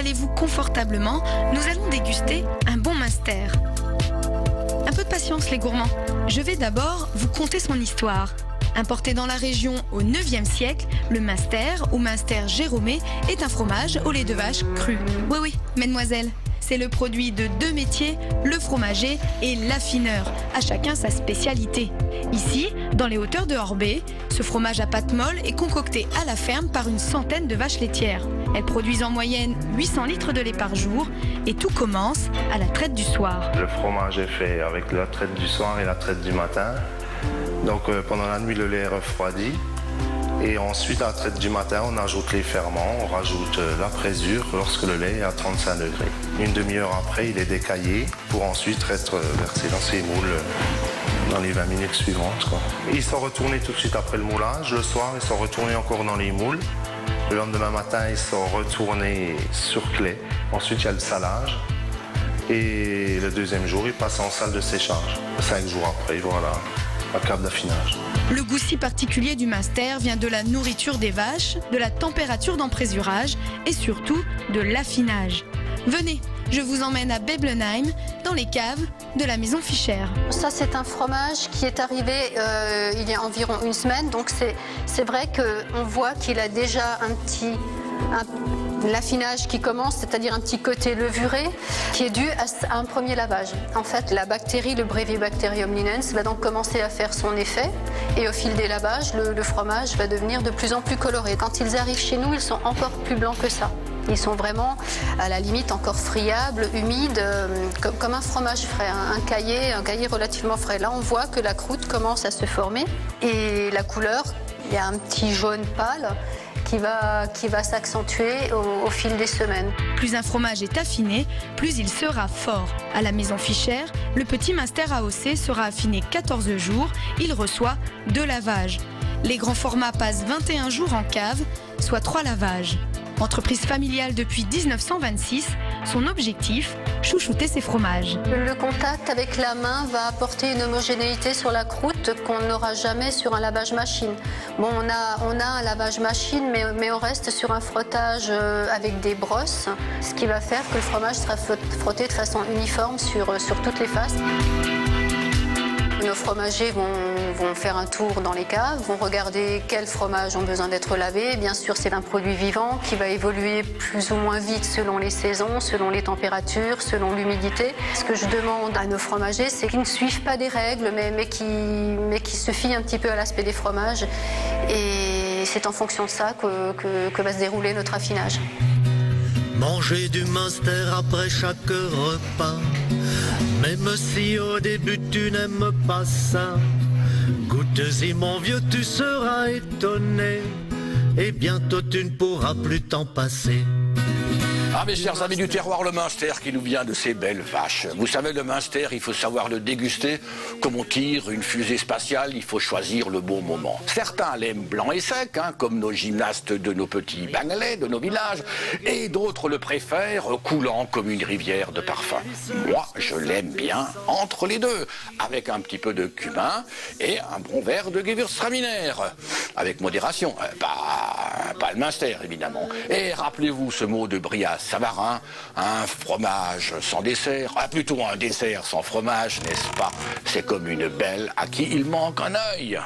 Installez-vous confortablement, nous allons déguster un bon Münster. Un peu de patience les gourmands. Je vais d'abord vous conter son histoire. Importé dans la région au 9e siècle, le Münster ou Münster Jérômé est un fromage au lait de vache cru. Oui, mademoiselle. C'est le produit de deux métiers, le fromager et l'affineur, à chacun sa spécialité. Ici, dans les hauteurs de Orbey, ce fromage à pâte molle est concocté à la ferme par une centaine de vaches laitières. Elles produisent en moyenne 800 litres de lait par jour et tout commence à la traite du soir. Le fromage est fait avec la traite du soir et la traite du matin. Donc pendant la nuit, le lait est refroidi. Et ensuite, à la traite du matin, on ajoute les ferments, on rajoute la présure lorsque le lait est à 35 degrés. Une demi-heure après, il est décaillé pour ensuite être versé dans ces moules dans les 20 minutes suivantes, quoi. Ils sont retournés tout de suite après le moulage. Le soir, ils sont retournés encore dans les moules. Le lendemain matin, ils sont retournés sur clé. Ensuite, il y a le salage. Et le deuxième jour, ils passent en salle de séchage. 5 jours après, voilà, la cave d'affinage. Le goût si particulier du Münster vient de la nourriture des vaches, de la température d'emprésurage et surtout de l'affinage. Venez, je vous emmène à Beblenheim, dans les caves de la maison Fischer. Ça, c'est un fromage qui est arrivé il y a environ une semaine, donc c'est vrai qu'on voit qu'il a déjà l'affinage qui commence, c'est-à-dire un petit côté levuré, qui est dû à un premier lavage. En fait, la bactérie, le Brevibacterium linens, va donc commencer à faire son effet, et au fil des lavages, le fromage va devenir de plus en plus coloré. Quand ils arrivent chez nous, ils sont encore plus blancs que ça. Ils sont vraiment, à la limite, encore friables, humides, comme un fromage frais, un caillé relativement frais. Là, on voit que la croûte commence à se former, et la couleur, il y a un petit jaune pâle, qui va s'accentuer au fil des semaines. Plus un fromage est affiné, plus il sera fort. À la maison Fischer, le petit Münster AOC sera affiné 14 jours. Il reçoit 2 lavages. Les grands formats passent 21 jours en cave, soit 3 lavages. Entreprise familiale depuis 1926, son objectif, chouchouter ses fromages. Le contact avec la main va apporter une homogénéité sur la croûte qu'on n'aura jamais sur un lavage machine. Bon, on a un lavage machine, mais on reste sur un frottage avec des brosses, ce qui va faire que le fromage sera frotté de façon uniforme sur toutes les faces. Nos fromagers vont faire un tour dans les caves, vont regarder quels fromages ont besoin d'être lavés. Bien sûr, c'est un produit vivant qui va évoluer plus ou moins vite selon les saisons, selon les températures, selon l'humidité. Ce que je demande à nos fromagers, c'est qu'ils ne suivent pas des règles, mais qui se fient un petit peu à l'aspect des fromages. Et c'est en fonction de ça que va se dérouler notre affinage. Manger du Münster après chaque repas, même si au début tu n'aimes pas ça, goûte-y mon vieux, tu seras étonné, et bientôt tu ne pourras plus t'en passer. Ah mes chers amis du terroir, le Münster qui nous vient de ces belles vaches. Vous savez, le Münster, il faut savoir le déguster. Comme on tire une fusée spatiale, il faut choisir le bon moment. Certains l'aiment blanc et sec, comme nos gymnastes de nos petits bangalais, de nos villages. Et d'autres le préfèrent coulant comme une rivière de parfum. Moi, je l'aime bien entre les deux, avec un petit peu de cumin et un bon verre de Gewürztraminer. Avec modération, pas le Münster évidemment. Et rappelez-vous ce mot de Brias Savarin, un fromage sans dessert, plutôt un dessert sans fromage, n'est-ce pas? C'est comme une belle à qui il manque un œil.